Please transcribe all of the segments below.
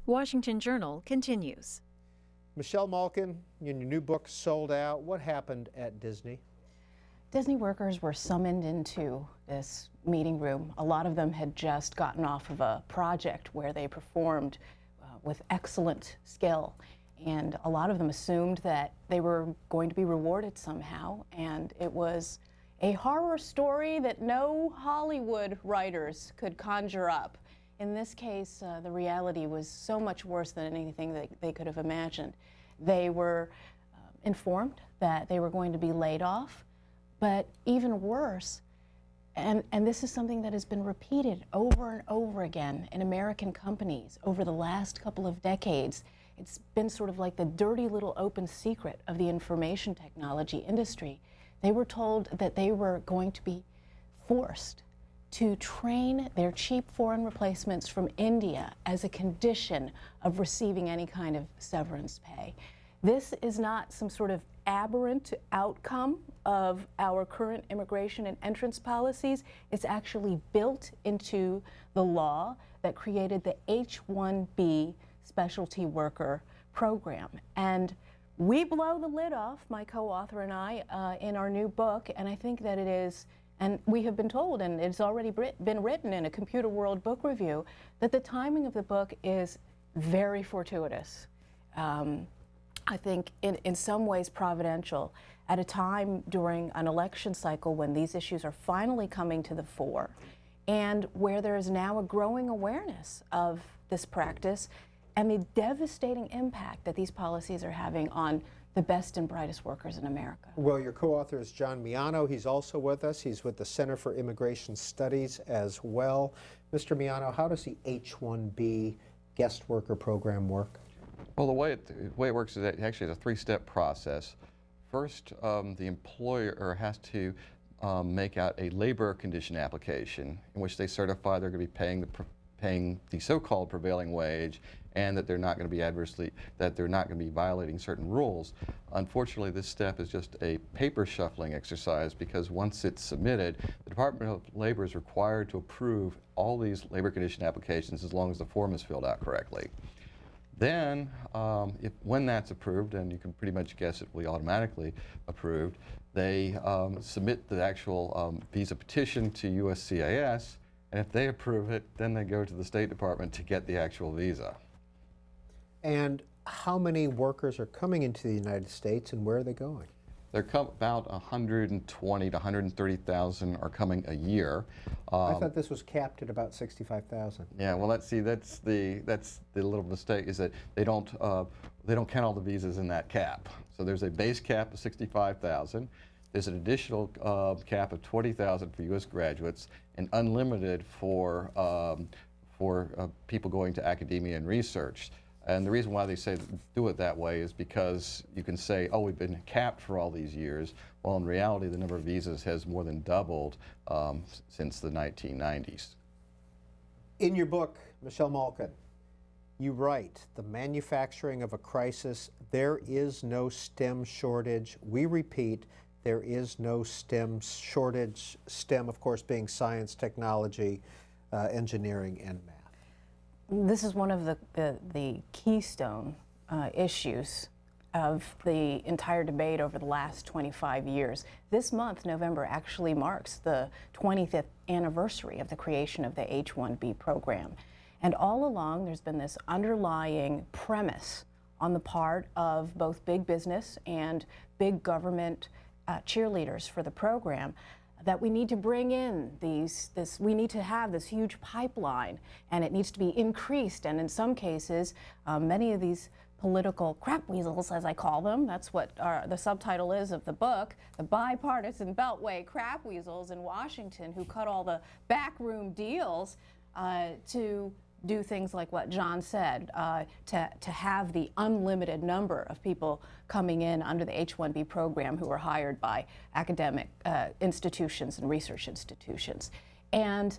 Washington Journal continues. Michelle Malkin, in your new book, Sold Out, what happened at Disney? Disney workers were summoned into this meeting room. A lot of them had just gotten off of a project where they performed with excellent skill. And a lot of them assumed that they were going to be rewarded somehow. And it was a horror story that no Hollywood writers could conjure up. In this case, the reality was so much worse than anything that they could have imagined. They were informed that they were going to be laid off, but even worse, and this is something that has been repeated over and over again in American companies over the last couple of decades. It's been sort of like the dirty little open secret of the information technology industry. They were told that they were going to be forced to train their cheap foreign replacements from India as a condition of receiving any kind of severance pay. This is not some sort of aberrant outcome of our current immigration and entrance policies. It's actually built into the law that created the H-1B specialty worker program. And we blow the lid off, my co-author and I, in our new book, and I think that it is, and we have been told, and it's already been written in a Computer World Book Review, that the timing of the book is very fortuitous. I think in some ways providential, at a time during an election cycle when these issues are finally coming to the fore, and where there is now a growing awareness of this practice and the devastating impact that these policies are having on the best and brightest workers in America. Well, your co-author is John Miano. He's also with us. He's with the Center for Immigration Studies as well. Mr. Miano, how does the H-1B guest worker program work? Well, the way it works is that actually it's a three-step process. First, the employer has to make out a labor condition application in which they certify they're going to be paying the so-called prevailing wage, and that they're not going to be violating certain rules. Unfortunately, this step is just a paper shuffling exercise, because once it's submitted, the Department of Labor is required to approve all these labor condition applications as long as the form is filled out correctly. Then, when that's approved, and you can pretty much guess it will be automatically approved, they submit the actual visa petition to USCIS, and if they approve it, then they go to the State Department to get the actual visa. And how many workers are coming into the United States, and where are they going? About 120 to 130,000 are coming a year. I thought this was capped at about 65,000. Yeah, well, that's the little mistake, is that they don't count all the visas in that cap. So there's a base cap of 65,000. There's an additional cap of 20,000 for U.S. graduates, and unlimited for people going to academia and research. And the reason why they say do it that way is because you can say, oh, we've been capped for all these years. Well, in reality, the number of visas has more than doubled since the 1990s. In your book, Michelle Malkin, you write, the manufacturing of a crisis, there is no STEM shortage. We repeat, there is no STEM shortage. STEM, of course, being science, technology, engineering, and math. This is one of the keystone issues of the entire debate over the last 25 years. This month, November, actually marks the 25th anniversary of the creation of the H-1B program. And all along, there's been this underlying premise on the part of both big business and big government cheerleaders for the program, that we need to bring in we need to have this huge pipeline, and it needs to be increased. And in some cases, many of these political crap weasels, as I call them, that's what the subtitle is of the book, the bipartisan beltway crap weasels in Washington, who cut all the backroom deals to do things like what John said, to have the unlimited number of people coming in under the H-1B program who are hired by academic institutions and research institutions. And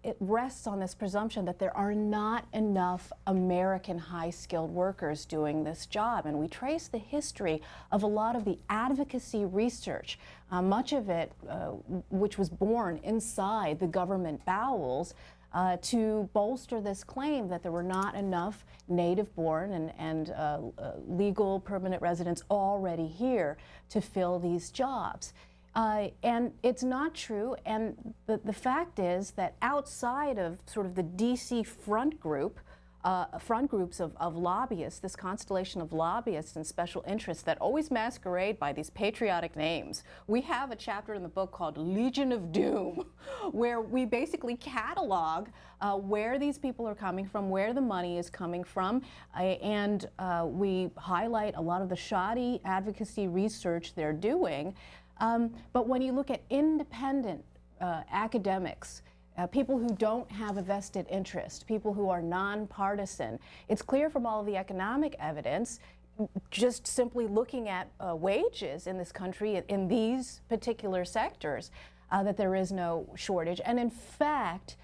it rests on this presumption that there are not enough American high-skilled workers doing this job. And we trace the history of a lot of the advocacy research, much of it which was born inside the government bowels, to bolster this claim that there were not enough native-born and legal permanent residents already here to fill these jobs. And it's not true, and the fact is that outside of sort of the DC front groups of lobbyists, this constellation of lobbyists and special interests that always masquerade by these patriotic names. We have a chapter in the book called Legion of Doom, where we basically catalog where these people are coming from, where the money is coming from, and we highlight a lot of the shoddy advocacy research they're doing. But when you look at independent academics, people who don't have a vested interest, people who are nonpartisan, it's clear from all of the economic evidence, just simply looking at wages in this country in these particular sectors, that there is no shortage. And in fact,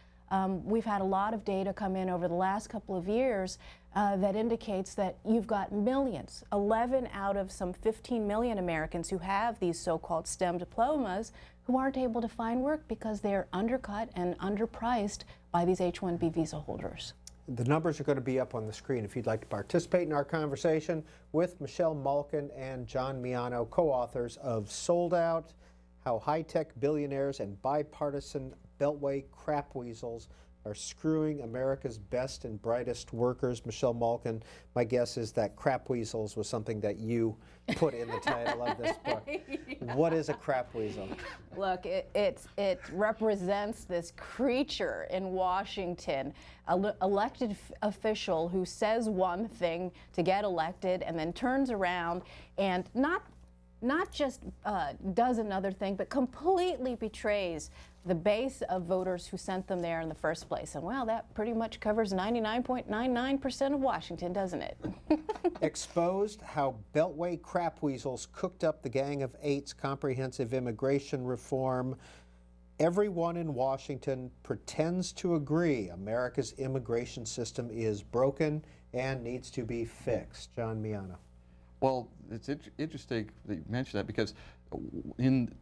we've had a lot of data come in over the last couple of years that indicates that you've got millions, 11 out of some 15 million Americans who have these so-called STEM diplomas who aren't able to find work because they're undercut and underpriced by these H-1B visa holders. The numbers are going to be up on the screen if you'd like to participate in our conversation with Michelle Malkin and John Miano, co-authors of Sold Out, How High-Tech Billionaires and Bipartisan Beltway Crap Weasels Are Screwing America's Best and Brightest Workers. Michelle Malkin, my guess is that crap weasels was something that you put in the title of this book. Yeah. What is a crap weasel? Look, it represents this creature in Washington, an elected official who says one thing to get elected and then turns around and not just does another thing, but completely betrays the base of voters who sent them there in the first place. And well, that pretty much covers 99.99% of Washington, doesn't it? Exposed how Beltway crap weasels cooked up the Gang of Eight's comprehensive immigration reform. Everyone in Washington pretends to agree America's immigration system is broken and needs to be fixed. John Miano. Well, it's interesting that you mentioned that because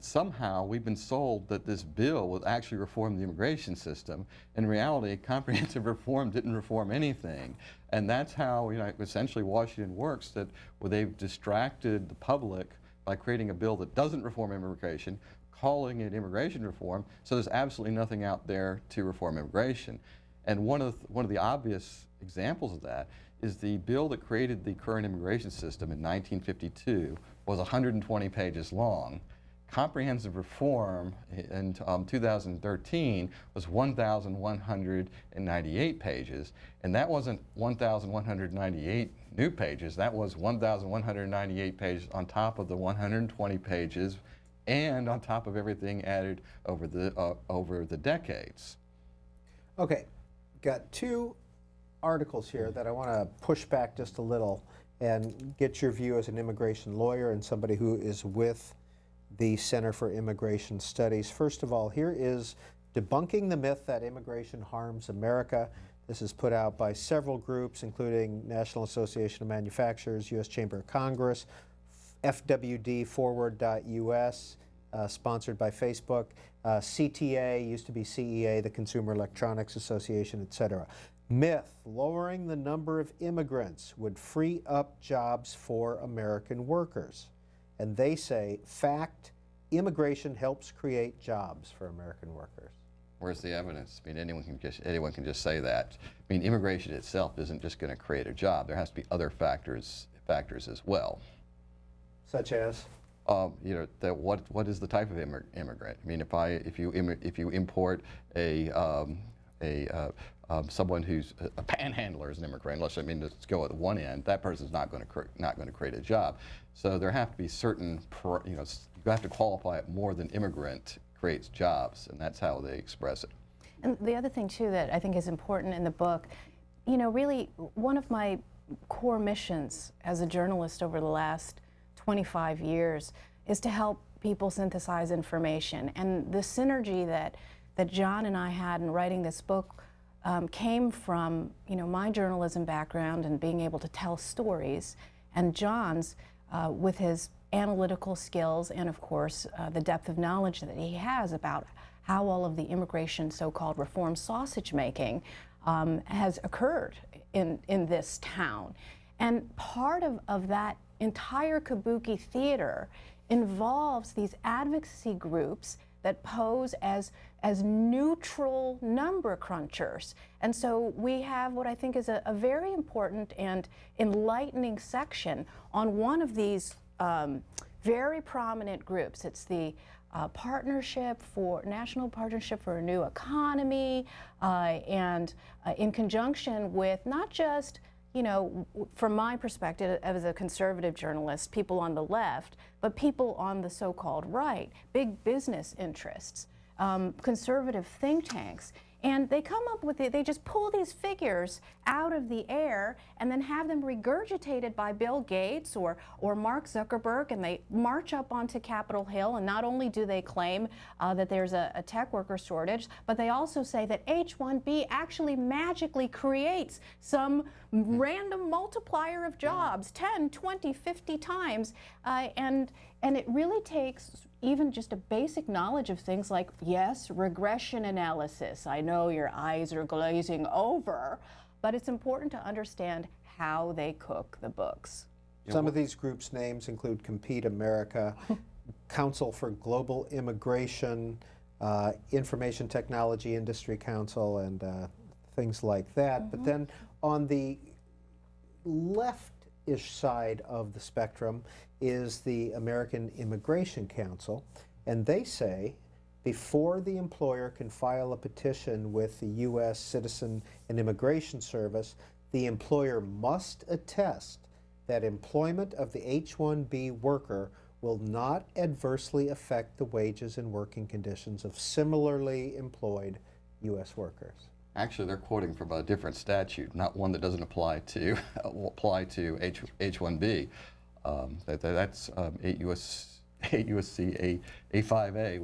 somehow we've been sold that this bill would actually reform the immigration system. In reality, comprehensive reform didn't reform anything. And that's how essentially Washington works, that they've distracted the public by creating a bill that doesn't reform immigration, calling it immigration reform, so there's absolutely nothing out there to reform immigration. And one of the obvious examples of that is the bill that created the current immigration system in 1952 was 120 pages long. Comprehensive reform in 2013 was 1,198 pages, and that wasn't 1,198 new pages, that was 1,198 pages on top of the 120 pages and on top of everything added over the decades. Okay, got two articles here that I want to push back just a little and get your view as an immigration lawyer and somebody who is with the Center for Immigration Studies. First of all, here is Debunking the Myth That Immigration Harms America. This is put out by several groups, including National Association of Manufacturers, U.S. Chamber of Congress, FWD-Forward.us, sponsored by Facebook, CTA, used to be CEA, the Consumer Electronics Association, etc. Myth: lowering the number of immigrants would free up jobs for American workers. And they say, fact: immigration helps create jobs for American workers. Where's the evidence? I mean, anyone can just say that. I mean, immigration itself isn't just going to create a job. There has to be other factors as well. Such as? What is the type of immigrant? I mean, if you import someone who's a panhandler as an immigrant, let's go at one end, that person's not going to create a job. So there have to be certain, you have to qualify it more than immigrant creates jobs, and that's how they express it. And the other thing too that I think is important in the book, really one of my core missions as a journalist over the last 25 years is to help people synthesize information. And the synergy that John and I had in writing this book came from my journalism background and being able to tell stories, and John's with his analytical skills and of course the depth of knowledge that he has about how all of the immigration so-called reform sausage making has occurred in this town. And part of that entire kabuki theater involves these advocacy groups that pose as neutral number crunchers. And so we have what I think is a very important and enlightening section on one of these very prominent groups. It's the National Partnership for a New Economy, and in conjunction with not just, you know, from my perspective as a conservative journalist, people on the left, but people on the so-called right, big business interests, conservative think tanks. And they come up with it, they just pull these figures out of the air and then have them regurgitated by Bill Gates or Mark Zuckerberg, and they march up onto Capitol Hill, and not only do they claim that there's a tech worker shortage, but they also say that H-1B actually magically creates some random multiplier of jobs, 10, 20, 50 times, and it really takes even just a basic knowledge of things like, yes, regression analysis. I know your eyes are glazing over, but it's important to understand how they cook the books. Some of these groups' names include Compete America, Council for Global Immigration, Information Technology Industry Council, and things like that. But then on the left-ish side of the spectrum is the American Immigration Council, and they say before the employer can file a petition with the U.S. Citizen and Immigration Service, the employer must attest that employment of the H-1B worker will not adversely affect the wages and working conditions of similarly employed U.S. workers. Actually, they're quoting from a different statute, not one that doesn't apply to H-1B. That's 8 U.S.C. A5A,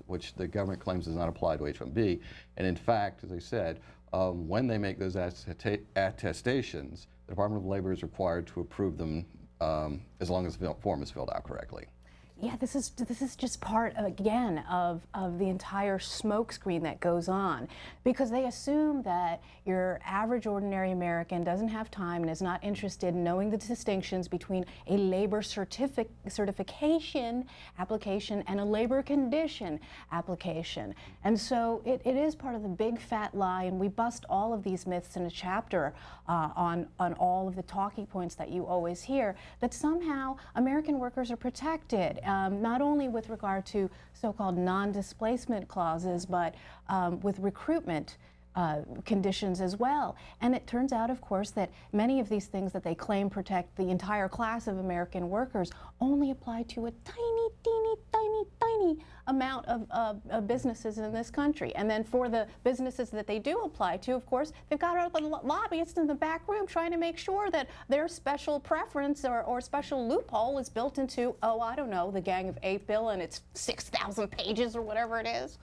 which the government claims does not apply to H-1B. And in fact, as I said, when they make those attestations, the Department of Labor is required to approve them as long as the form is filled out correctly. Yeah, this is just part, again, of the entire smokescreen that goes on, because they assume that your average ordinary American doesn't have time and is not interested in knowing the distinctions between a labor certification application and a labor condition application. And so it is part of the big fat lie, and we bust all of these myths in a chapter on all of the talking points that you always hear, that somehow American workers are protected. Not only with regard to so-called non-displacement clauses, but with recruitment conditions as well. And it turns out, of course, that many of these things that they claim protect the entire class of American workers only apply to a tiny, teeny, tiny, tiny amount of businesses in this country. And then for the businesses that they do apply to, of course, they've got all the lobbyists in the back room trying to make sure that their special preference or special loophole is built into, oh, I don't know, the Gang of 8 bill and it's 6,000 pages or whatever it is.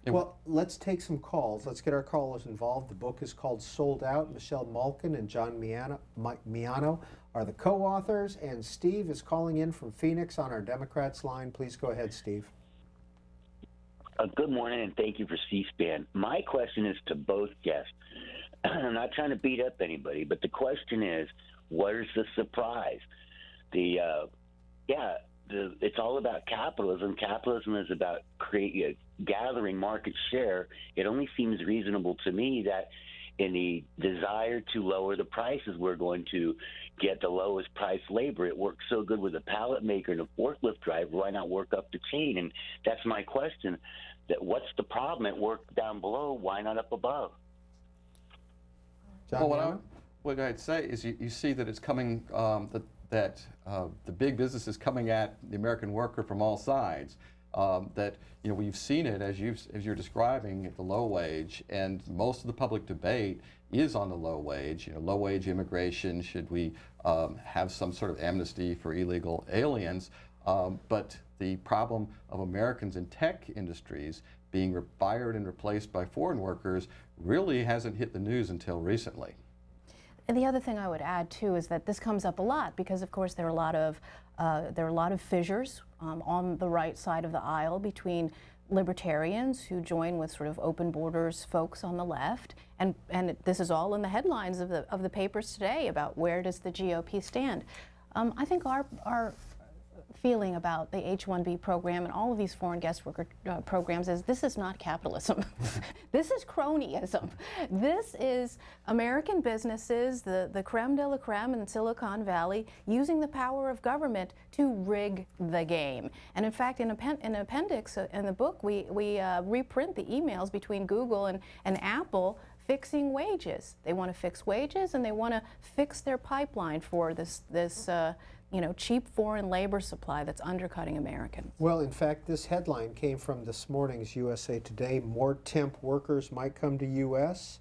Well, let's take some calls. Let's get our callers involved. The book is called Sold Out. Michelle Malkin and John Miano are the co-authors, and Steve is calling in from Phoenix on our Democrats line. Please go ahead, Steve. Good morning, and thank you for C-SPAN. My question is to both guests. I'm not trying to beat up anybody, but the question is, what is the surprise? It's all about capitalism. Capitalism is about gathering market share. It only seems reasonable to me that in the desire to lower the prices, we're going to get the lowest price labor. It works so good with a pallet maker and a forklift driver. Why not work up the chain? And that's my question. That what's the problem at work down below? Why not up above? John, Well, what I'd say is you see that it's coming, that the big business is coming at the American worker from all sides. That we've seen it as you're describing at the low wage, and most of the public debate is on the low wage. Low wage immigration. Should we have some sort of amnesty for illegal aliens? But the problem of Americans in tech industries being fired and replaced by foreign workers really hasn't hit the news until recently. And the other thing I would add too is that this comes up a lot because, of course, there are a lot of fissures on the right side of the aisle between libertarians who join with sort of open borders folks on the left, and this is all in the headlines of the papers today about where does the GOP stand. I think our feeling about the H-1B program and all of these foreign guest worker programs is this is not capitalism. This is cronyism. This is American businesses, the creme de la creme in Silicon Valley, using the power of government to rig the game. And in fact, in an appendix in the book, we reprint the emails between Google and Apple fixing wages. They want to fix wages, and they want to fix their pipeline for this cheap foreign labor supply that's undercutting Americans. Well, in fact, this headline came from this morning's USA Today. More temp workers might come to U.S.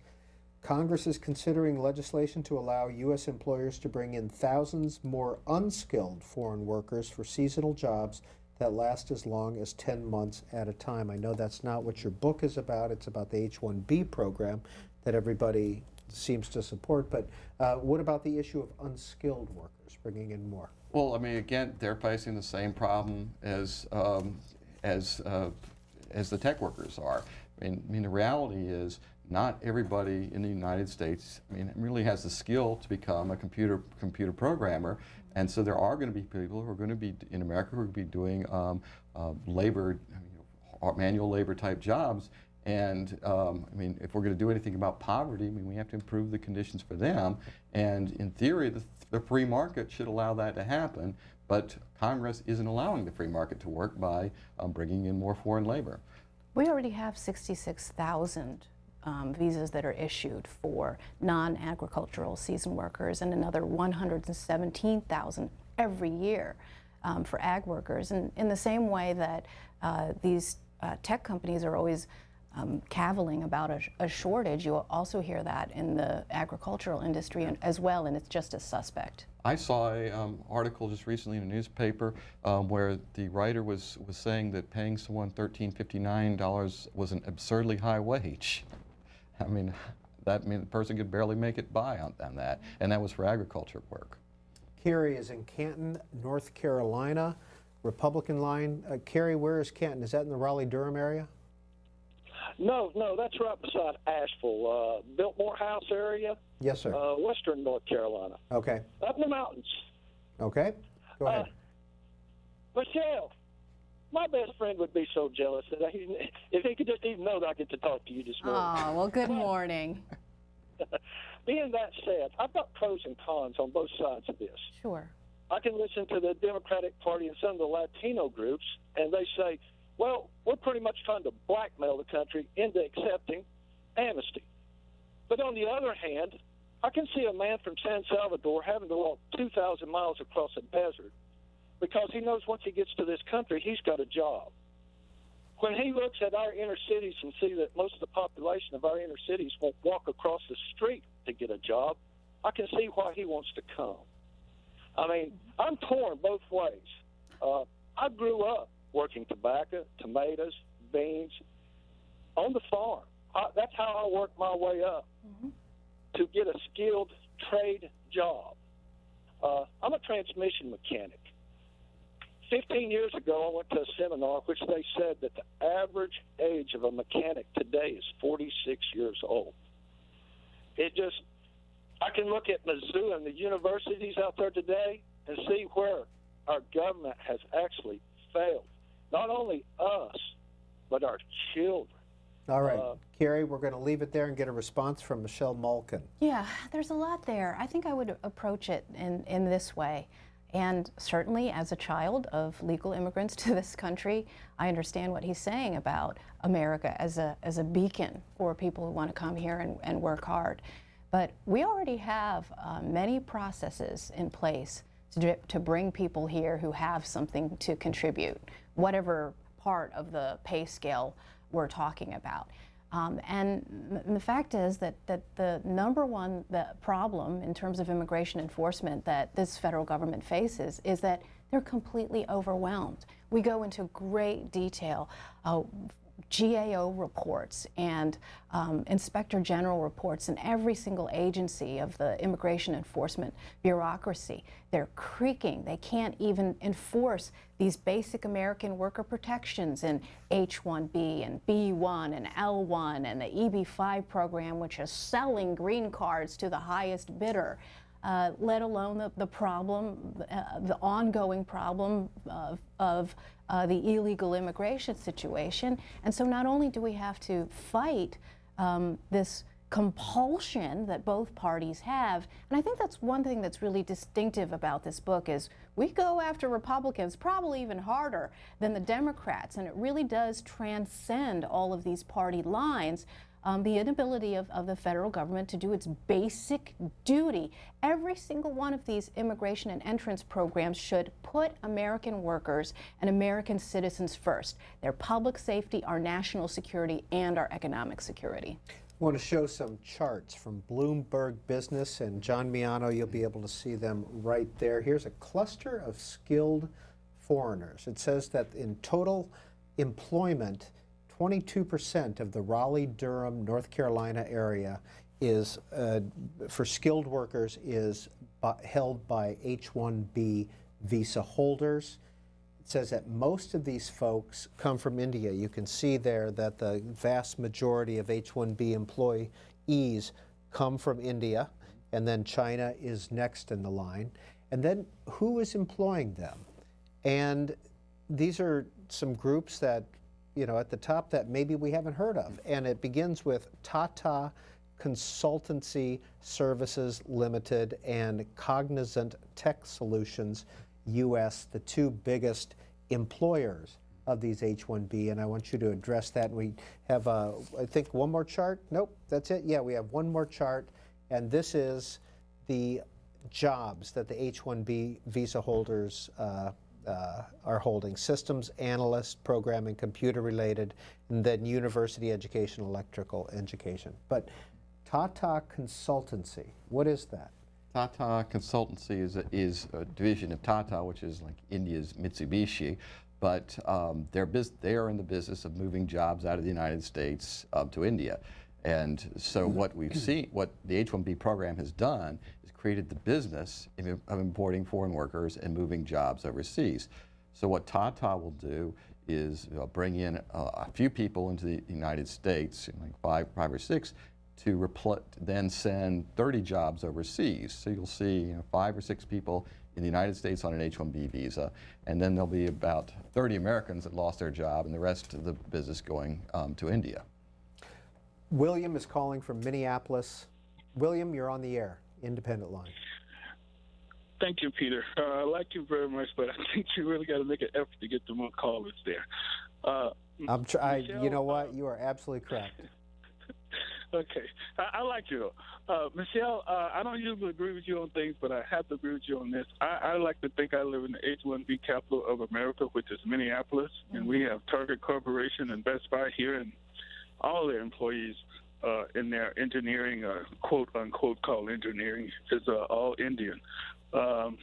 Congress is considering legislation to allow U.S. employers to bring in thousands more unskilled foreign workers for seasonal jobs that last as long as 10 months at a time. I know that's not what your book is about. It's about the H-1B program that everybody seems to support. But what about the issue of unskilled workers, bringing in more? Well, I mean, again, they're facing the same problem as the tech workers are. I mean, the reality is not everybody in the United States, really has the skill to become a computer programmer, and so there are going to be people who are going to be in America who are going to be doing labor, manual labor type jobs. And if we're going to do anything about poverty, we have to improve the conditions for them. And in theory, the free market should allow that to happen. But Congress isn't allowing the free market to work by bringing in more foreign labor. We already have 66,000 visas that are issued for non-agricultural season workers, and another 117,000 every year for ag workers. And in the same way that these tech companies are always caviling about a shortage, you also hear that in the agricultural industry as well, and it's just as suspect. I saw an article just recently in a newspaper where the writer was saying that paying someone $13.59 was an absurdly high wage. The person could barely make it by on that, and that was for agriculture work. Carrie is in Canton, North Carolina, Republican line. Carrie, where is Canton? Is that in the Raleigh-Durham area? No, that's right beside Asheville, Biltmore House area. Yes, sir. Western North Carolina. Okay. Up in the mountains. Okay. Go ahead. Michelle, my best friend would be so jealous that if he could just even know that I get to talk to you this morning. Oh, well, good morning. Being that said, I've got pros and cons on both sides of this. Sure. I can listen to the Democratic Party and some of the Latino groups, and they say, well, we're pretty much trying to blackmail the country into accepting amnesty. But on the other hand, I can see a man from San Salvador having to walk 2,000 miles across a desert because he knows once he gets to this country, he's got a job. When he looks at our inner cities and sees that most of the population of our inner cities won't walk across the street to get a job, I can see why he wants to come. I'm torn both ways. I grew up working tobacco, tomatoes, beans on the farm. That's how I worked my way up to get a skilled trade job. I'm a transmission mechanic. 15 years ago, I went to a seminar which they said that the average age of a mechanic today is 46 years old. I can look at Mizzou and the universities out there today and see where our government has actually failed. Not only us, but our children. All right. Carrie, we're going to leave it there and get a response from Michelle Malkin. Yeah, there's a lot there. I think I would approach it in this way. And certainly as a child of legal immigrants to this country, I understand what he's saying about America as a beacon for people who want to come here and work hard. But we already have many processes in place to bring people here who have something to contribute, whatever part of the pay scale we're talking about. And the fact is that the number one problem in terms of immigration enforcement that this federal government faces is that they're completely overwhelmed. We go into great detail GAO reports and Inspector General reports in every single agency of the immigration enforcement bureaucracy. They're creaking. They can't even enforce these basic American worker protections in H-1B and B-1 and L-1 and the EB-5 program, which is selling green cards to the highest bidder. Let alone the problem, the ongoing problem of the illegal immigration situation. And so not only do we have to fight this compulsion that both parties have, and I think that's one thing that's really distinctive about this book is we go after Republicans probably even harder than the Democrats, and it really does transcend all of these party lines. The inability of the federal government to do its basic duty. Every single one of these immigration and entrance programs should put American workers and American citizens first. Their public safety, our national security, and our economic security. I want to show some charts from Bloomberg Business, and John Miano, you'll be able to see them right there. Here's a cluster of skilled foreigners. It says that in total employment, 22% of the Raleigh-Durham, North Carolina area is, for skilled workers, is held by H-1B visa holders. It says that most of these folks come from India. You can see there that the vast majority of H-1B employees come from India, and then China is next in the line. And then who is employing them? And these are some groups that, you know, at the top that maybe we haven't heard of. And it begins with Tata Consultancy Services Limited and Cognizant Tech Solutions US, the two biggest employers of these H-1B. And I want you to address that. We have, I think, one more chart. Nope, that's it. Yeah, we have one more chart. And this is the jobs that the H-1B visa holders are holding: systems analyst, programming, computer related, and then university education, electrical education. But Tata Consultancy, what is that? Tata Consultancy is a division of Tata, which is like India's Mitsubishi, but they are in the business of moving jobs out of the United States to India. And so what we've seen, what the H-1B program has done is created the business of importing foreign workers and moving jobs overseas. So what Tata will do is bring in a few people into the United States, like five or six, to then send 30 jobs overseas. So you'll see 5 or 6 people in the United States on an H-1B visa, and then there'll be about 30 Americans that lost their job, and the rest of the business going to India. William is calling from Minneapolis. William, you're on the air, independent line. Thank you, Peter. I like you very much, but I think you really got to make an effort to get the more callers there. You know what? You are absolutely correct. Okay. I like you, though. Michelle, I don't usually agree with you on things, but I have to agree with you on this. I like to think I live in the H-1B capital of America, which is Minneapolis, and we have Target Corporation and Best Buy here, and all their employees in their engineering, quote unquote, called engineering, is all Indian. And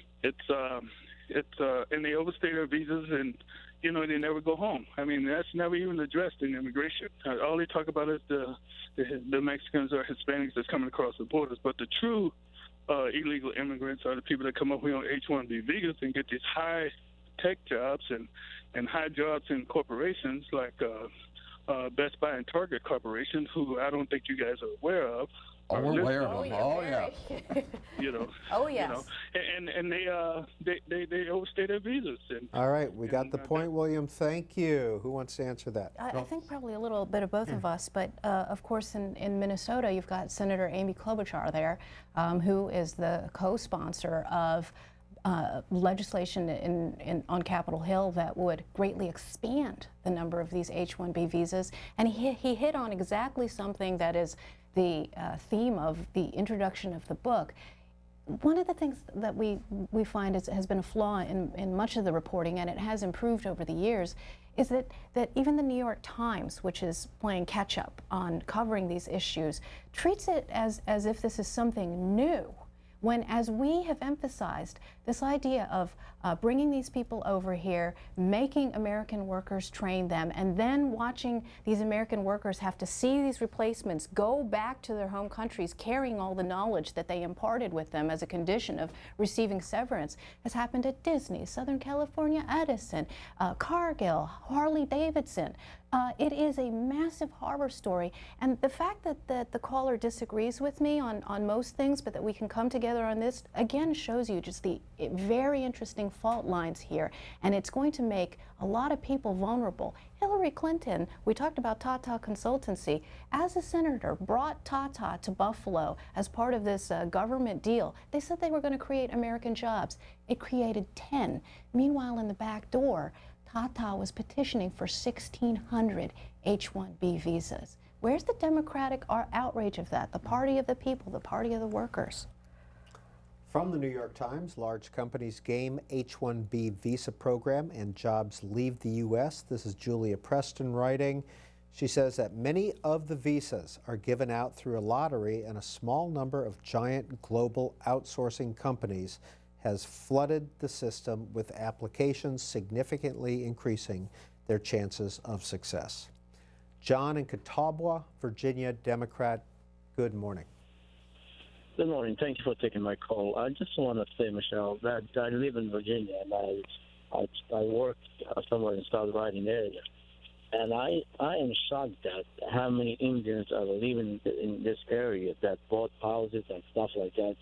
they overstay their visas, and they never go home. I mean, that's never even addressed in immigration. All they talk about is the Mexicans or Hispanics that's coming across the borders. But the true illegal immigrants are the people that come up here on H-1B visas and get these high tech jobs and high jobs in corporations like Best Buy and Target Corporation, who I don't think you guys are aware of. Oh, we're aware of them. Oh, yeah. Oh, yes. And they overstay their visas. All right, we got the point, William. Thank you. Who wants to answer that? I think probably a little bit of both of us, but of course in Minnesota you've got Senator Amy Klobuchar there, who is the co-sponsor of legislation on Capitol Hill that would greatly expand the number of these H-1B visas. And he hit on exactly something that is the theme of the introduction of the book. One of the things that we find has been a flaw in much of the reporting, and it has improved over the years, is that even the New York Times, which is playing catch-up on covering these issues, treats it as if this is something new. When, as we have emphasized, This idea of bringing these people over here, making American workers train them, and then watching these American workers have to see these replacements go back to their home countries carrying all the knowledge that they imparted with them as a condition of receiving severance has happened at Disney, Southern California Edison, Cargill, Harley-Davidson. It is a massive horror story, and the fact that the caller disagrees with me on most things, but that we can come together on this, again, shows you just the very interesting fault lines here, and it's going to make a lot of people vulnerable. Hillary Clinton, we talked about Tata Consultancy, as a senator, brought Tata to Buffalo as part of this government deal. They said they were going to create American jobs. It created 10. Meanwhile, in the back door, Tata was petitioning for 1,600 H-1B visas. Where's the democratic outrage of that? The party of the people, the party of the workers. From the New York Times, large companies game H-1B visa program and jobs leave the U.S. This is Julia Preston writing. She says that many of the visas are given out through a lottery, and a small number of giant global outsourcing companies has flooded the system with applications, significantly increasing their chances of success. John in Catawba, Virginia, Democrat, good morning. Good morning. Thank you for taking my call. I just want to say, Michelle, that I live in Virginia, and I work somewhere in South Riding area. And I am shocked at how many Indians are living in this area that bought houses and stuff like that.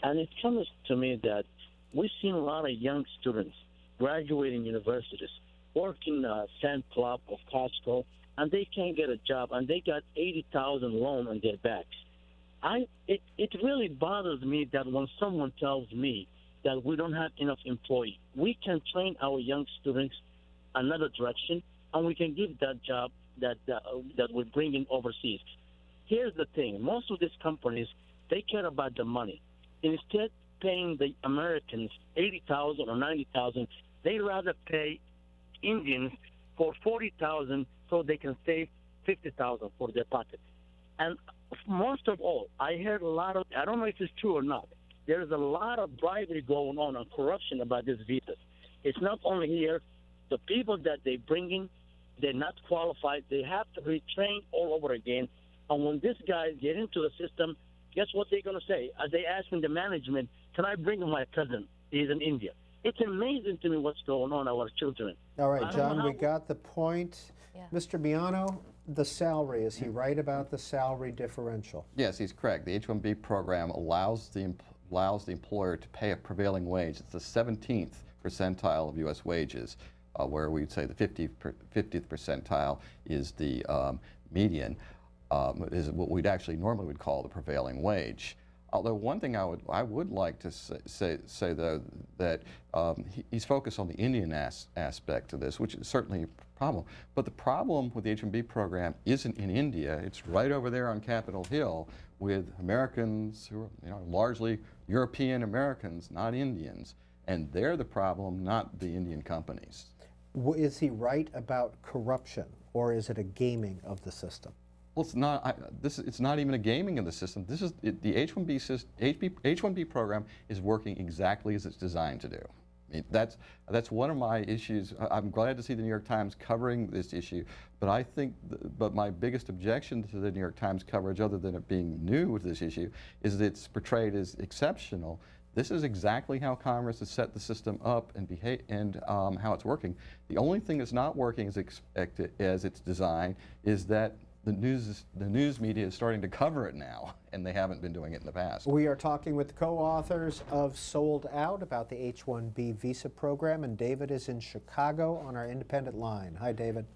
And it comes to me that we've seen a lot of young students graduating universities, working Sam's Club or Costco, and they can't get a job, and they got $80,000 loan on their backs. It really bothers me that when someone tells me that we don't have enough employees, we can train our young students another direction, and we can give that job that we're bringing overseas. Here's the thing: most of these companies, they care about the money. Instead of paying the Americans $80,000 or $90,000, they rather pay Indians for $40,000 so they can save $50,000 for their pocket. And most of all, I heard a lot of, I don't know if it's true or not, there's a lot of bribery going on and corruption about these visas. It's not only here, the people that they bring in, they're not qualified. They have to be trained all over again. And when these guys get into the system, guess what they're going to say? As they asking the management, can I bring my cousin? He's in India. It's amazing to me what's going on, our children. All right, John, we got the point. Yeah. Mr. Miano, the salary, is he right about the salary differential? Yes, he's correct. The H-1B program allows the employer to pay a prevailing wage. It's the 17th percentile of U.S. wages, where we'd say the 50th percentile is the median, is what we'd actually normally would call the prevailing wage. Although one thing I would like to say though, that he's focused on the Indian aspect of this, which is certainly a problem. But the problem with the H-1B program isn't in India. It's right over there on Capitol Hill with Americans who are largely European Americans, not Indians. And they're the problem, not the Indian companies. Is he right about corruption, or is it a gaming of the system? Well, it's not. It's not even a gaming of the system. This is the H-1B program is working exactly as it's designed to do. I mean, that's one of my issues. I'm glad to see the New York Times covering this issue, but I think, but my biggest objection to the New York Times coverage, other than it being new with this issue, is that it's portrayed as exceptional. This is exactly how Congress has set the system up and how it's working. The only thing that's not working as expected, as it's designed, is that the news media is starting to cover it now, and they haven't been doing it in the past. We are talking with the co-authors of Sold Out about the H-1B visa program, and David is in Chicago on our independent line. Hi, David.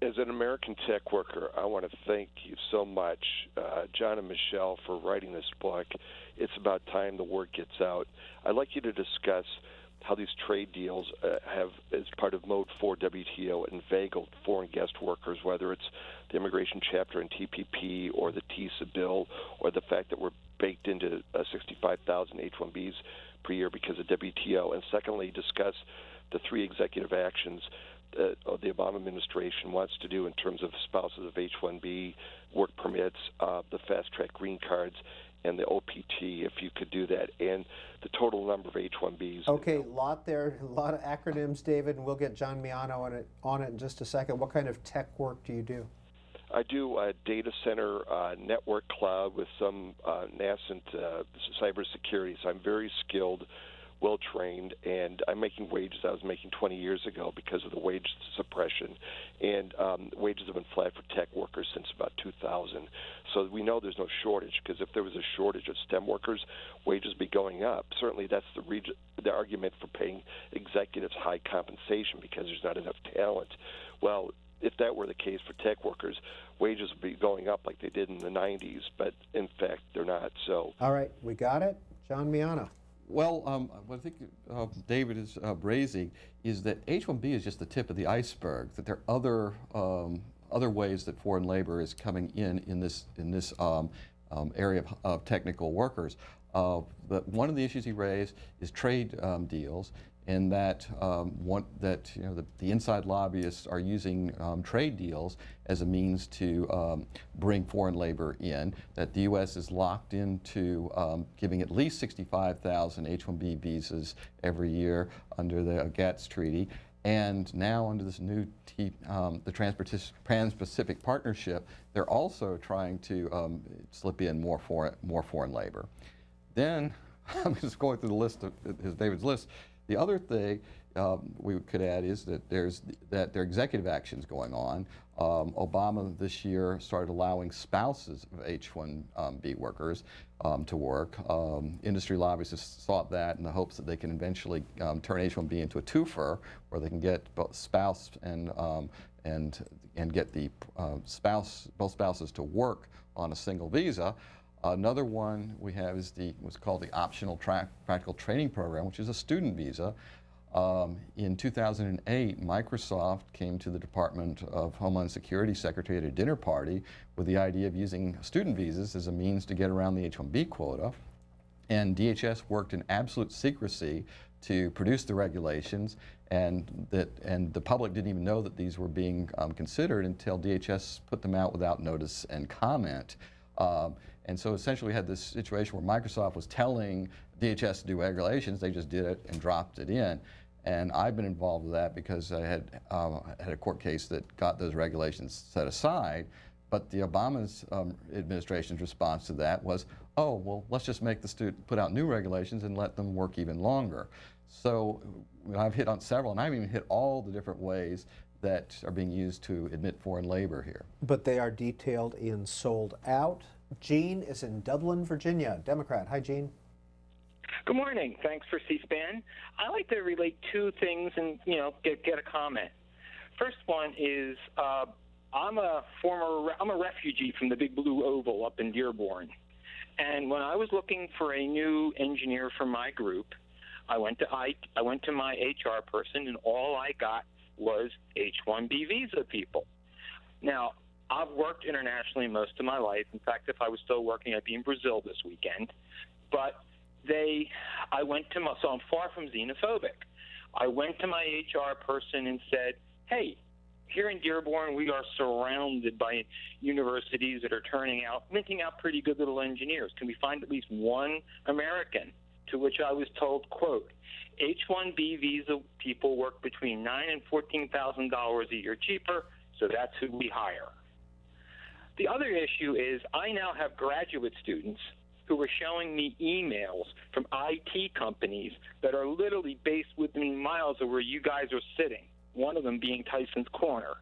As an American tech worker, I want to thank you so much, John and Michelle, for writing this book. It's about time the word gets out. I'd like you to discuss how these trade deals have, as part of Mode 4 WTO, inveigled foreign guest workers, whether it's the immigration chapter in TPP or the TISA bill, or the fact that we're baked into 65,000 H-1Bs per year because of WTO. And secondly, discuss the 3 executive actions the Obama administration wants to do in terms of spouses of H-1B, work permits, the fast-track green cards, and the OPT, if you could do that, and the total number of H-1Bs. Okay, a lot of acronyms, David, and we'll get John Miano on it in just a second. What kind of tech work do you do? I do a data center network cloud with some nascent cybersecurity, so I'm very skilled, well-trained, and I'm making wages I was making 20 years ago because of the wage suppression, and wages have been flat for tech workers since about 2000. So we know there's no shortage, because if there was a shortage of STEM workers, wages would be going up. Certainly that's the argument for paying executives high compensation, because there's not enough talent. Well, if that were the case for tech workers, wages would be going up like they did in the 90s, but in fact they're not. So, all right, we got it. John Miano. Well, what I think David is raising is that H-1B is just the tip of the iceberg. That there are other ways that foreign labor is coming in this area of technical workers. But one of the issues he raised is trade deals, and that the inside lobbyists are using trade deals as a means to bring foreign labor in. That the U.S. is locked into giving at least 65,000 H-1B visas every year under the GATS treaty, and now under this new the Trans-Pacific Partnership, they're also trying to slip in more foreign labor. Then I'm just going through the list of David's list. The other thing we could add is that there are executive actions going on. Obama this year started allowing spouses of H-1B workers to work. Industry lobbyists sought that in the hopes that they can eventually turn H-1B into a twofer, where they can get both spouse and get the both spouses to work on a single visa. Another one we have is what's called the Optional Practical Training Program, which is a student visa. In 2008, Microsoft came to the Department of Homeland Security Secretary at a dinner party with the idea of using student visas as a means to get around the H-1B quota. And DHS worked in absolute secrecy to produce the regulations, and the public didn't even know that these were being considered until DHS put them out without notice and comment. And so essentially we had this situation where Microsoft was telling DHS to do regulations, they just did it and dropped it in. And I've been involved with that because I had a court case that got those regulations set aside. But the Obama's administration's response to that was, oh, well, let's just make the student put out new regulations and let them work even longer. So I've hit on several, and I haven't even hit all the different ways that are being used to admit foreign labor here. But they are detailed in Sold Out. Gene is in Dublin, Virginia, Democrat. Hi, Gene. Good morning. Thanks for C-SPAN. I like to relate two things and get a comment. First one is I'm a refugee from the Big Blue Oval up in Dearborn, and when I was looking for a new engineer for my group, I went to my HR person, and all I got was H-1B visa people. Now, I've worked internationally most of my life. In fact, if I was still working, I'd be in Brazil this weekend. But so I'm far from xenophobic. I went to my HR person and said, hey, here in Dearborn, we are surrounded by universities that are minting out pretty good little engineers. Can we find at least one American? To which I was told, quote, H-1B visa people work between $9,000 and $14,000 a year cheaper, so that's who we hire. The other issue is I now have graduate students who are showing me emails from IT companies that are literally based within miles of where you guys are sitting, one of them being Tyson's Corner.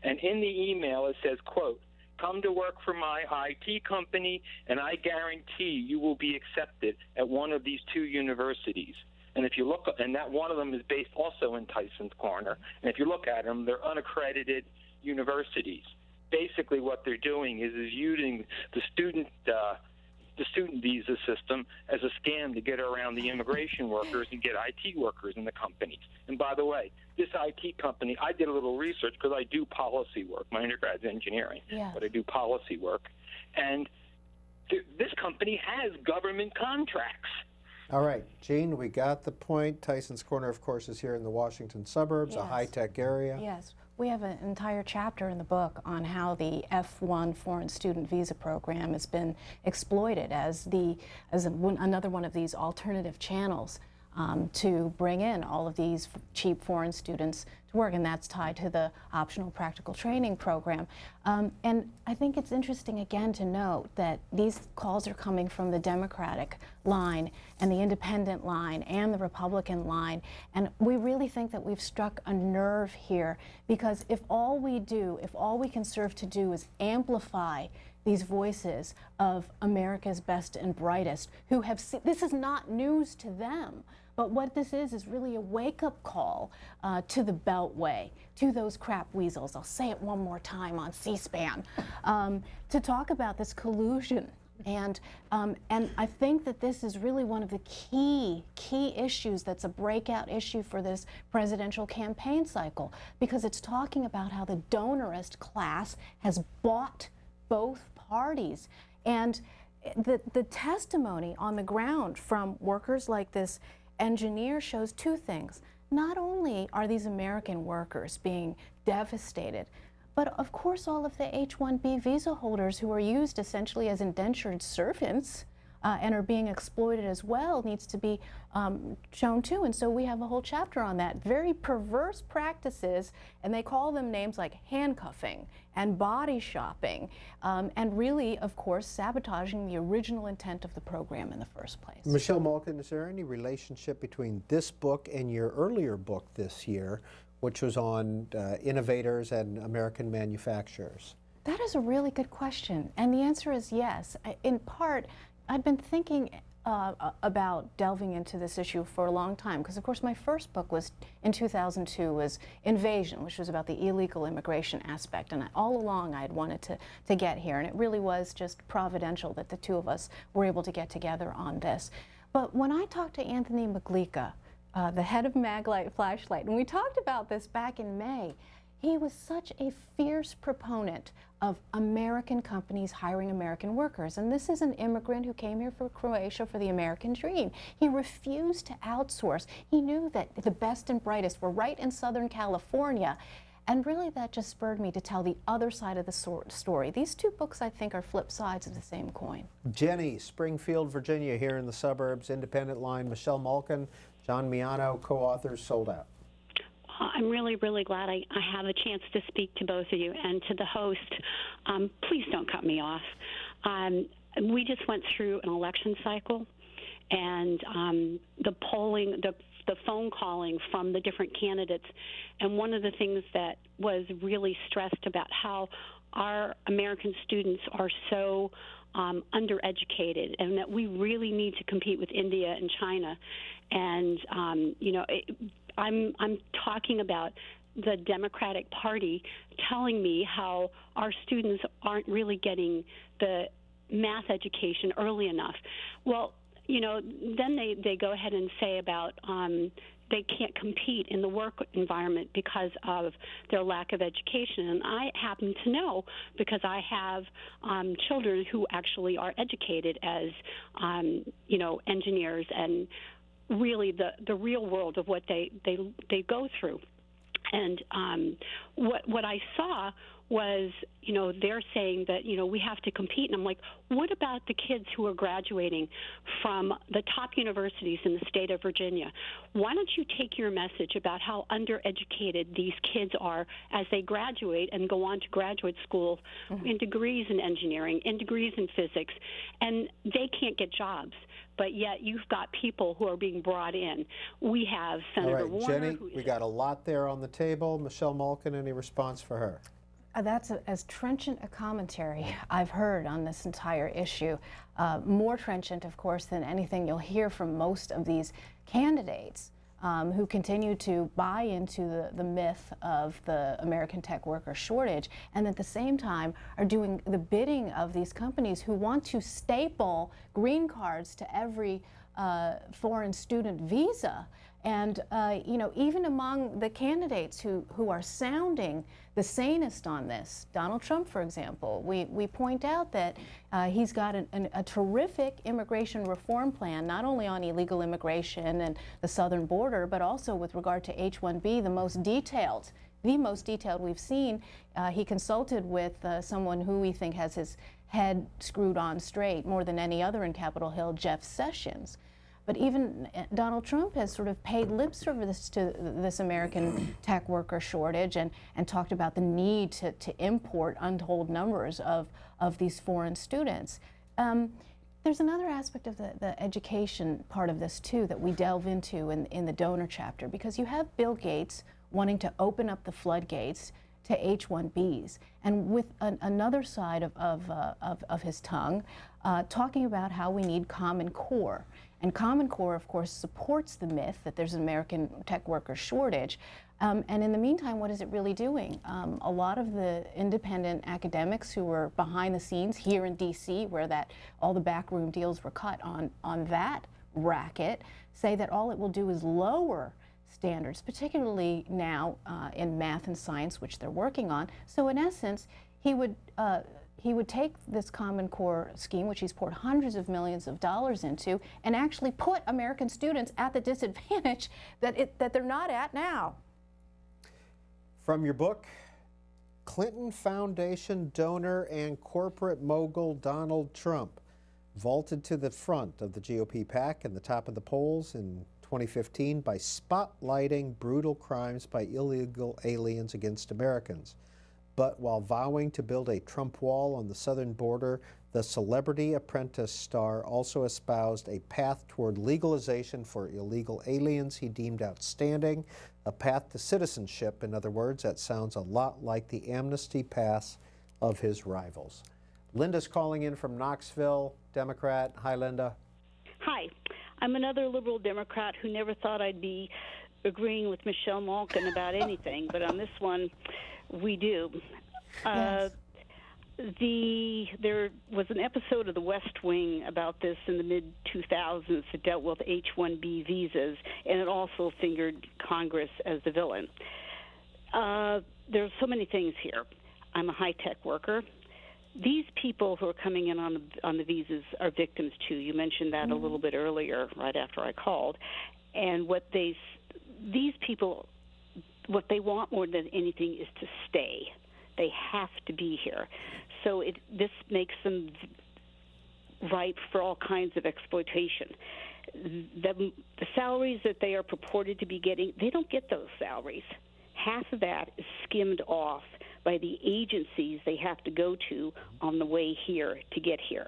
And in the email it says, quote, come to work for my IT company, and I guarantee you will be accepted at one of these two universities. And if you look, and that one of them is based also in Tyson's Corner, and if you look at them, they're unaccredited universities. Basically what they're doing is using the student visa system as a scam to get around the immigration workers and get IT workers in the companies. And by the way, this IT company, I did a little research because I do policy work. My undergrad's engineering, but I do policy work. And this company has government contracts. All right, Gene, we got the point. Tyson's Corner, of course, is here in the Washington suburbs, a high-tech area. Yes. We have an entire chapter in the book on how the F1 foreign student visa program has been exploited as another one of these alternative channels to bring in all of these cheap foreign students to work, and that's tied to the optional practical training program. And I think it's interesting again to note that these calls are coming from the Democratic line and the independent line and the Republican line, and we really think that we've struck a nerve here, because if all we can serve to do is amplify these voices of America's best and brightest who have seen, this is not news to them, but what this is really a wake-up call to the Beltway, to those crap weasels. I'll say it one more time on C-SPAN, to talk about this collusion. And I think that this is really one of the key issues that's a breakout issue for this presidential campaign cycle, because it's talking about how the donorist class has bought both parties. And the testimony on the ground from workers like this engineer shows two things. Not only are these American workers being devastated, but of course all of the H-1B visa holders who are used essentially as indentured servants and are being exploited as well needs to be shown too. And so we have a whole chapter on that. Very perverse practices, and they call them names like handcuffing and body shopping, and really, of course, sabotaging the original intent of the program in the first place. Michelle Malkin, is there any relationship between this book and your earlier book this year, which was on innovators and American manufacturers? That is a really good question, and the answer is yes. In part, I'd been thinking about delving into this issue for a long time, because of course my first book was in 2002 was Invasion, which was about the illegal immigration aspect, and all along I had wanted to get here, and it really was just providential that the two of us were able to get together on this. But when I talked to Anthony Maglica, the head of Maglite Flashlight, and we talked about this back in May, he was such a fierce proponent of American companies hiring American workers. And this is an immigrant who came here for Croatia for the American dream. He refused to outsource. He knew that the best and brightest were right in Southern California. And really that just spurred me to tell the other side of the story. These two books, I think, are flip sides of the same coin. Jenny, Springfield, Virginia, here in the suburbs, independent line. Michelle Malkin, John Miano, co-authors, sold out. I'm really, really glad I have a chance to speak to both of you, and to the host. Please don't cut me off. We just went through an election cycle, and the polling, the phone calling from the different candidates, and one of the things that was really stressed about how our American students are so undereducated, and that we really need to compete with India and China. And I'm talking about the Democratic Party telling me how our students aren't really getting the math education early enough. Well, then they go ahead and say about they can't compete in the work environment because of their lack of education. And I happen to know, because I have children who actually are educated as engineers, and really the real world of what they go through. And what I saw was, they're saying that, we have to compete. And I'm like, what about the kids who are graduating from the top universities in the state of Virginia? Why don't you take your message about how undereducated these kids are as they graduate and go on to graduate school in degrees in engineering, in degrees in physics, and they can't get jobs. But yet you've got people who are being brought in. We have Senator All right, Warner. Jenny, we got a lot there on the table. Michelle Malkin, any response for her? That's as trenchant a commentary I've heard on this entire issue. More trenchant, of course, than anything you'll hear from most of these candidates who continue to buy into the myth of the American tech worker shortage, and at the same time are doing the bidding of these companies who want to staple green cards to every foreign student visa. And even among the candidates who are sounding the sanest on this, Donald Trump, for example, we point out that he's got a terrific immigration reform plan, not only on illegal immigration and the southern border, but also with regard to H-1B, the most detailed the most detailed we've seen. He consulted with someone who we think has his head screwed on straight more than any other in Capitol Hill, Jeff Sessions. But even Donald Trump has sort of paid lip service to this American tech worker shortage and talked about the need to import untold numbers of these foreign students. There's another aspect of the education part of this too that we delve into in the donor chapter, because you have Bill Gates wanting to open up the floodgates to H-1Bs, and with another side of his tongue, talking about how we need Common Core. And Common Core, of course, supports the myth that there's an American tech worker shortage. And in the meantime, what is it really doing? A lot of the independent academics who were behind the scenes here in DC, where all the backroom deals were cut on that racket, say that all it will do is lower standards, particularly now in math and science, which they're working on. So in essence, he would take this Common Core scheme, which he's poured hundreds of millions of dollars into, and actually put American students at the disadvantage that they're not at now. From your book, Clinton Foundation donor and corporate mogul Donald Trump vaulted to the front of the GOP pack and the top of the polls in 2015 by spotlighting brutal crimes by illegal aliens against Americans. But while vowing to build a Trump wall on the southern border, the Celebrity Apprentice star also espoused a path toward legalization for illegal aliens he deemed outstanding, a path to citizenship. In other words, that sounds a lot like the amnesty path of his rivals. Linda's calling in from Knoxville, Democrat. Hi, Linda. Hi. I'm another liberal Democrat who never thought I'd be agreeing with Michelle Malkin about anything, but on this one, we do. Yes. There was an episode of The West Wing about this in the mid-2000s that dealt with H-1B visas, and it also fingered Congress as the villain. There's so many things here. I'm a high-tech worker. These people who are coming in on the visas are victims too. You mentioned that a little bit earlier, right after I called. And these people, what they want more than anything is to stay. They have to be here. So this makes them ripe for all kinds of exploitation. The salaries that they are purported to be getting, they don't get those salaries. Half of that is skimmed off by the agencies they have to go to on the way here to get here.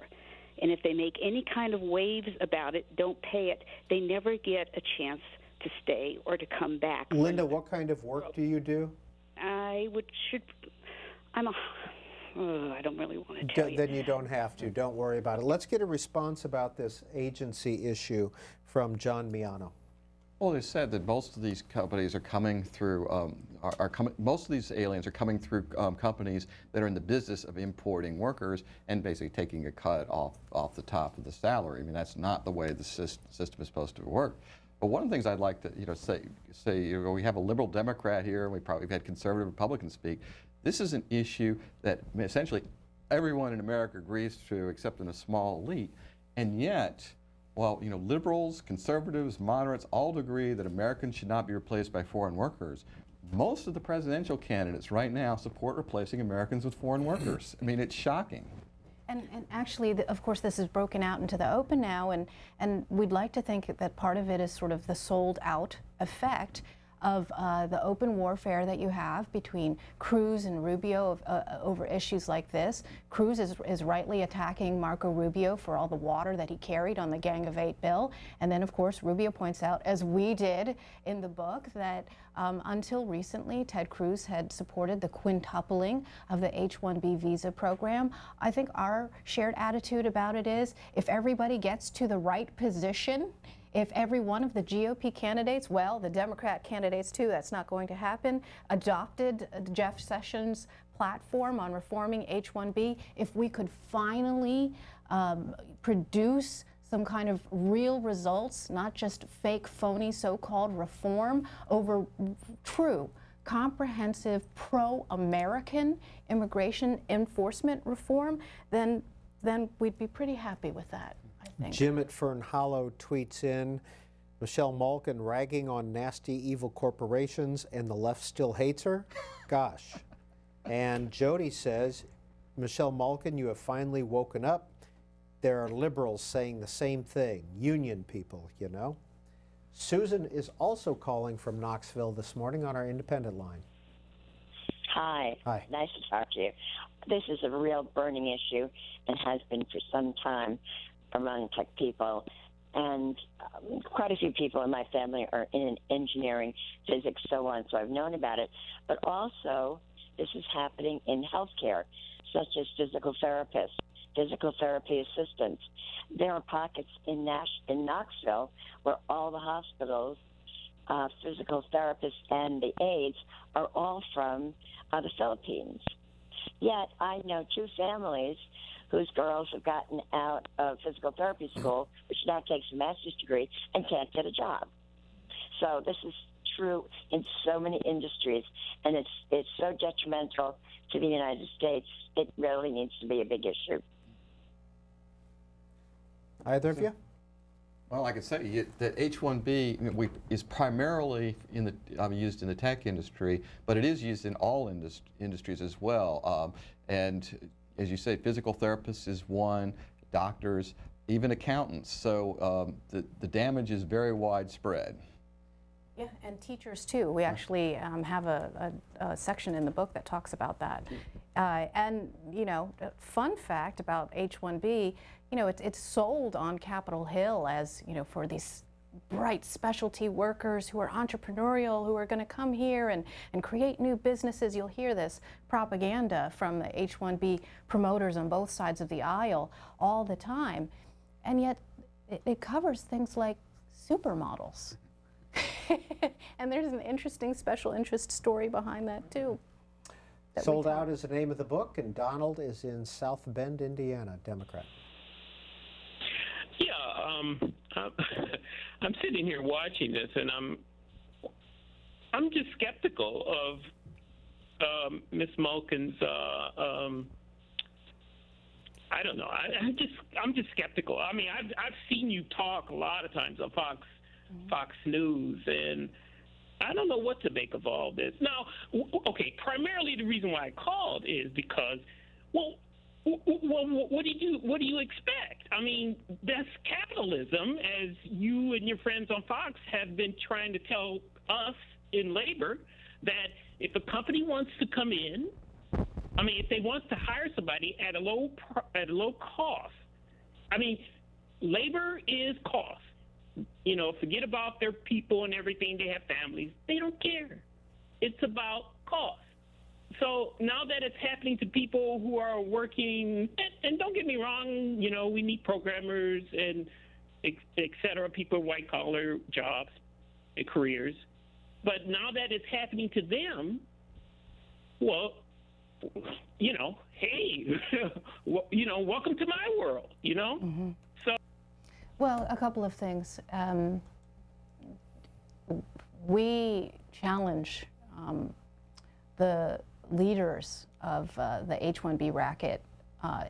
And if they make any kind of waves about it, don't pay it, they never get a chance to stay or to come back. Linda, what kind of work do you do? I don't really want to tell you. Then you don't have to. Don't worry about it. Let's get a response about this agency issue from John Miano. Well, they said that most of these companies are coming through, most of these aliens are coming through companies that are in the business of importing workers and basically taking a cut off the top of the salary. I mean, that's not the way the system is supposed to work. But one of the things I'd like to say we have a liberal Democrat here, and we've had conservative Republicans speak. This is an issue that essentially everyone in America agrees to, except in a small elite, and yet, while liberals, conservatives, moderates all agree that Americans should not be replaced by foreign workers, most of the presidential candidates right now support replacing Americans with foreign workers. I mean, it's shocking. And actually, of course, this is broken out into the open now, and we'd like to think that part of it is sort of the sold-out effect of the open warfare that you have between Cruz and Rubio over issues like this. Cruz is rightly attacking Marco Rubio for all the water that he carried on the Gang of Eight bill. And then, of course, Rubio points out, as we did in the book, that until recently, Ted Cruz had supported the quintupling of the H-1B visa program. I think our shared attitude about it is, if everybody gets to the right position, if every one of the GOP candidates, well, the Democrat candidates too, that's not going to happen, adopted Jeff Sessions' platform on reforming H-1B, if we could finally produce some kind of real results, not just fake, phony, so-called reform over true, comprehensive, pro-American immigration enforcement reform, then we'd be pretty happy with that. Jim at Fern Hollow tweets in, Michelle Malkin ragging on nasty, evil corporations, and the left still hates her? Gosh. And Jody says, Michelle Malkin, you have finally woken up. There are liberals saying the same thing. Union people, you know. Susan is also calling from Knoxville this morning on our independent line. Hi. Hi. Nice to talk to you. This is a real burning issue and has been for some time among tech people. And quite a few people in my family are in engineering, physics, so on, so I've known about it. But also, this is happening in healthcare, such as physical therapists, physical therapy assistants. There are pockets in Knoxville where all the hospitals, physical therapists, and the aides are all from the Philippines. Yet I know two families whose girls have gotten out of physical therapy school, which now takes a master's degree, and can't get a job. So this is true in so many industries, and it's so detrimental to the United States. It really needs to be a big issue. Either of you? Well, like I say, that H-1B is primarily used in the tech industry, but it is used in all industries as well. And as you say, physical therapists is one, doctors, even accountants. So the damage is very widespread. Yeah, and teachers too. We actually have a section in the book that talks about that. And you know, a fun fact about H-1B, you know, it's sold on Capitol Hill as, you know, for these bright specialty workers who are entrepreneurial, who are going to come here and create new businesses. You'll hear this propaganda from the H-1B promoters on both sides of the aisle all the time. And yet it covers things like supermodels. And there's an interesting special interest story behind that too. Sold Out is the name of the book, and Donald is in South Bend, Indiana, Democrat. Yeah, I'm sitting here watching this, and I'm just skeptical of Ms. Malkin's. I don't know. I'm just skeptical. I mean, I've seen you talk a lot of times on Fox News, and I don't know what to make of all this. Now, okay, primarily the reason why I called is because, well, what do you expect? I mean, that's capitalism, as you and your friends on Fox have been trying to tell us in labor, that if a company wants to come in, I mean, if they want to hire somebody at a low cost, I mean, labor is cost. You know, forget about their people and everything. They have families. They don't care. It's about cost. So now that it's happening to people who are working, and don't get me wrong, you know, we need programmers and et cetera, people with white-collar jobs and careers. But now that it's happening to them, well, you know, hey, you know, welcome to my world, you know? Mm-hmm. So. Well, a couple of things. We challenge the leaders of the H-1B racket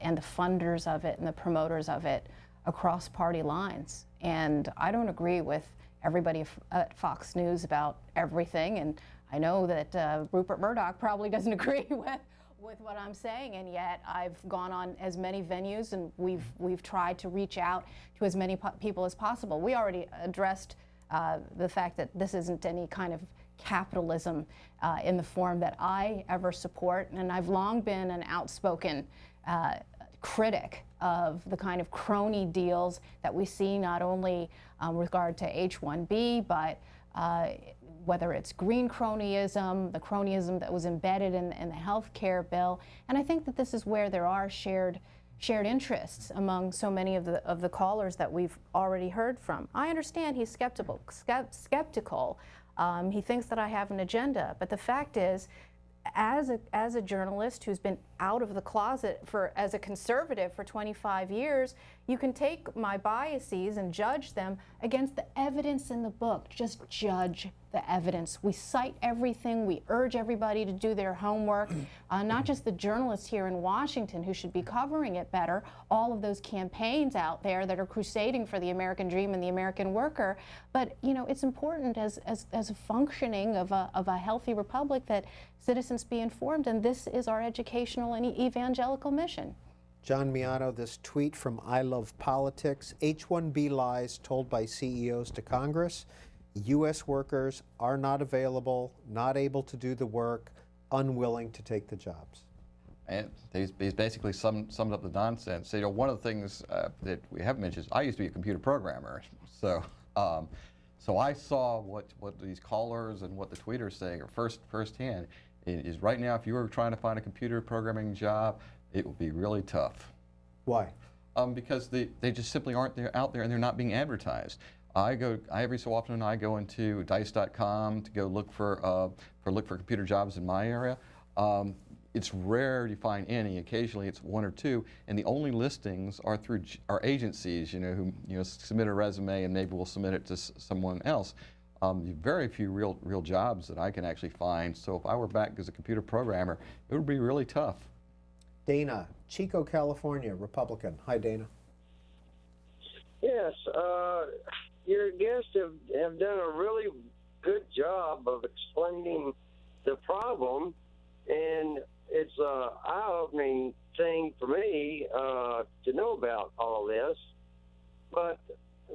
and the funders of it and the promoters of it across party lines. And I don't agree with everybody at Fox News about everything. And I know that Rupert Murdoch probably doesn't agree with what I'm saying, and yet I've gone on as many venues, and we've tried to reach out to as many people as possible. We already addressed the fact that this isn't any kind of capitalism in the form that I ever support, and I've long been an outspoken critic of the kind of crony deals that we see, not only with regard to H-1B, but whether it's green cronyism, the cronyism that was embedded in the health care bill. And I think that this is where there are shared interests among so many of the callers that we've already heard from. I understand he's skeptical. He thinks that I have an agenda, but the fact is, as a journalist who's been out of the closet as a conservative for 25 years, you can take my biases and judge them against the evidence in the book. Just judge the evidence. We cite everything. We urge everybody to do their homework, not just the journalists here in Washington who should be covering it better, all of those campaigns out there that are crusading for the American dream and the American worker, but it's important as a functioning of a healthy republic that citizens be informed, and this is our educational and evangelical mission. John Miano, this tweet from I Love Politics, H-1B lies told by CEOs to Congress. U.S. workers are not available, not able to do the work, unwilling to take the jobs. And he's basically summed up the nonsense. So, one of the things that we haven't mentioned is I used to be a computer programmer. So I saw what these callers and what the tweeters saying firsthand. Is right now, if you were trying to find a computer programming job, it would be really tough. Why? Because they just simply aren't out there, and they're not being advertised. Every so often I go into dice.com to go look for computer jobs in my area. It's rare to find any. Occasionally it's one or two, and the only listings are through our agencies, who submit a resume and maybe we'll submit it to someone else. Very few real jobs that I can actually find. So if I were back as a computer programmer, it would be really tough. Dana, Chico, California, Republican. Hi, Dana. Yes, your guests have done a really good job of explaining the problem, and it's an eye-opening thing for me to know about all this. But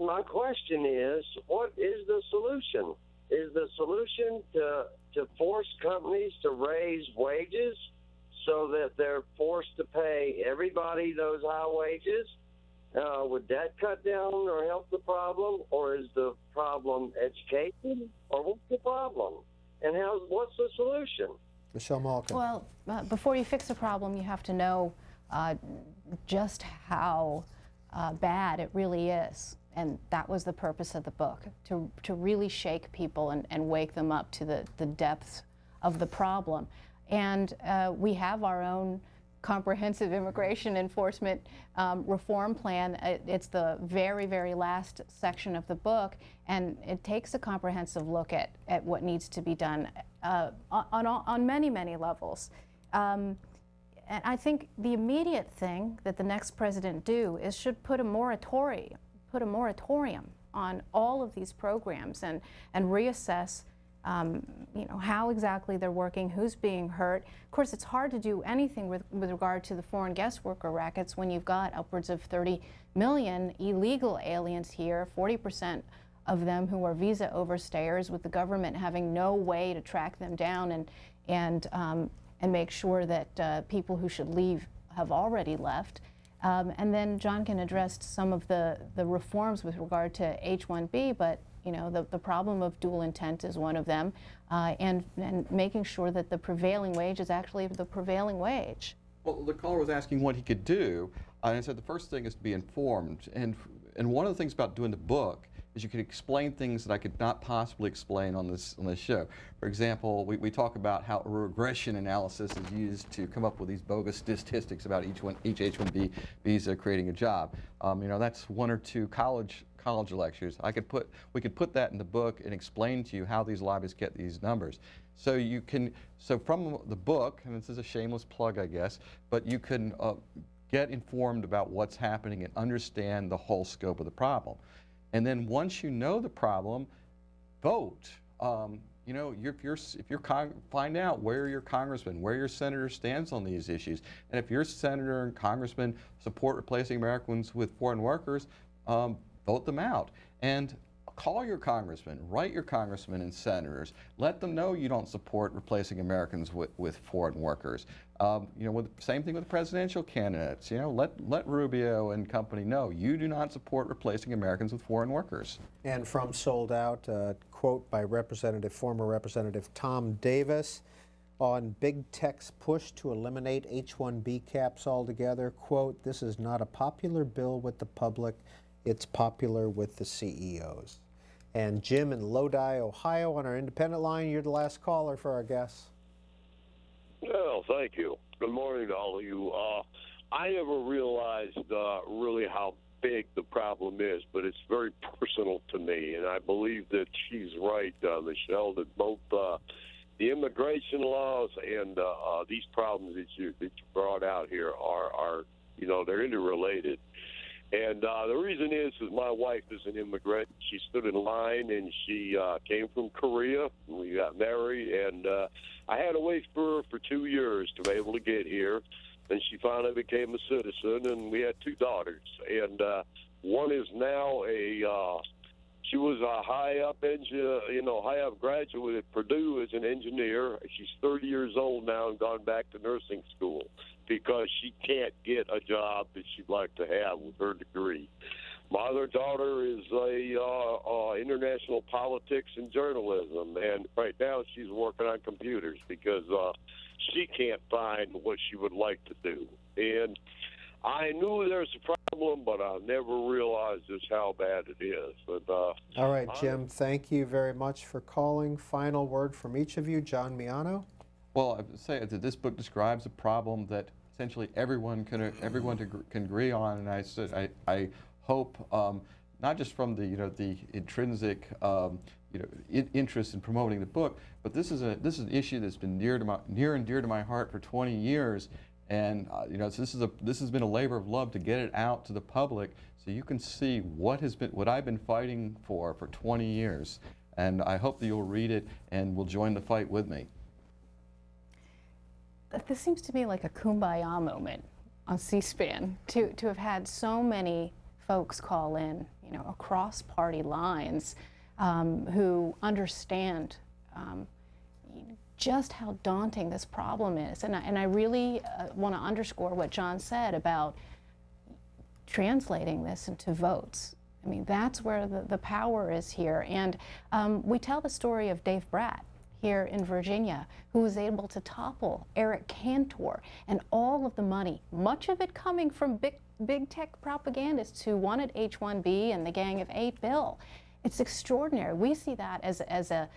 my question is, what is the solution? Is the solution to force companies to raise wages so that they're forced to pay everybody those high wages? Would that cut down or help the problem? Or is the problem education? Or what's the problem? And what's the solution? Michelle Malkin. Well, before you fix a problem, you have to know just how bad it really is. And that was the purpose of the book, to really shake people and wake them up to the depths of the problem. And we have our own comprehensive immigration enforcement reform plan. It's the very, very last section of the book, and it takes a comprehensive look at what needs to be done on many, many levels. And I think the immediate thing that the next president should put a moratorium on all of these programs and reassess how exactly they're working, who's being hurt. Of course, it's hard to do anything with regard to the foreign guest worker rackets when you've got upwards of 30 million illegal aliens here, 40% of them who are visa overstayers, with the government having no way to track them down and make sure that people who should leave have already left. And then John can address some of the reforms with regard to H-1B, but the problem of dual intent is one of them, and making sure that the prevailing wage is actually the prevailing wage. Well, the caller was asking what he could do, and I said the first thing is to be informed. And one of the things about doing the book is you can explain things that I could not possibly explain on this show. For example, we talk about how regression analysis is used to come up with these bogus statistics about each H-1B visa creating a job. That's one or two college lectures. We could put that in the book and explain to you how these lobbyists get these numbers. So from the book, and this is a shameless plug, I guess, but you can get informed about what's happening and understand the whole scope of the problem. And then once you know the problem, vote. If you're find out where your congressman, where your senator stands on these issues, and if your senator and congressman support replacing Americans with foreign workers, vote them out. And call your congressman, write your congressmen and senators, let them know you don't support replacing Americans with foreign workers. Same thing with presidential candidates. Let Rubio and company know you do not support replacing Americans with foreign workers. And from Sold Out, a quote by former Representative Tom Davis on Big Tech's push to eliminate H-1B caps altogether. Quote, "This is not a popular bill with the public. It's popular with the CEOs." And Jim in Lodi, Ohio, on our independent line, you're the last caller for our guests. Well, thank you. Good morning to all of you. I never realized really how big the problem is, but it's very personal to me, and I believe that she's right, Michelle, that both the immigration laws and these problems that you brought out here are they're interrelated. And the reason is my wife is an immigrant. She stood in line, and she came from Korea. We got married, and I had to wait for her for 2 years to be able to get here. And she finally became a citizen, and we had 2 daughters. And one is now she was a high up graduate at Purdue as an engineer. She's 30 years old now and gone back to nursing school because she can't get a job that she'd like to have with her degree. My other daughter is international politics and journalism, and right now she's working on computers because she can't find what she would like to do. And I knew there's a problem, but I never realized just how bad it is. But all right, Jim, thank you very much for calling. Final word from each of you. John Miano. Well, I would say that this book describes a problem that essentially everyone can agree on, and I hope not just from the intrinsic interest in promoting the book, but this is an issue that's been near and dear to my heart for 20 years. And so this has been a labor of love to get it out to the public, so you can see what I've been fighting for 20 years. And I hope that you'll read it and will join the fight with me. This seems to me like a kumbaya moment on C-SPAN to have had so many folks call in, across party lines, who understand just how daunting this problem is. And I really want to underscore what John said about translating this into votes. I mean, that's where the power is here. And we tell the story of Dave Bratt here in Virginia, who was able to topple Eric Cantor, and all of the money, much of it coming from big tech propagandists who wanted H-1B and the Gang of Eight bill. It's extraordinary. We see that as a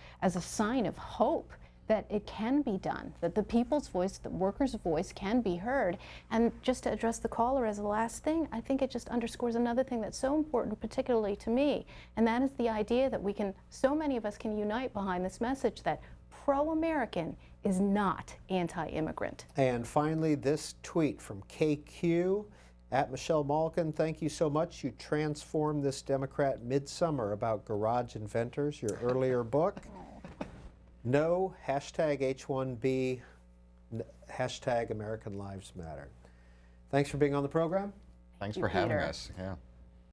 sign of hope, that it can be done, that the people's voice, the workers' voice can be heard. And just to address the caller as the last thing, I think it just underscores another thing that's so important, particularly to me, and that is the idea that so many of us can unite behind this message that pro-American is not anti-immigrant. And finally, this tweet from KQ at Michelle Malkin. Thank you so much. You transformed this Democrat midsummer about garage inventors, your earlier book. No, hashtag H1B, hashtag American Lives Matter. Thanks for being on the program. Thanks for having us. Yeah.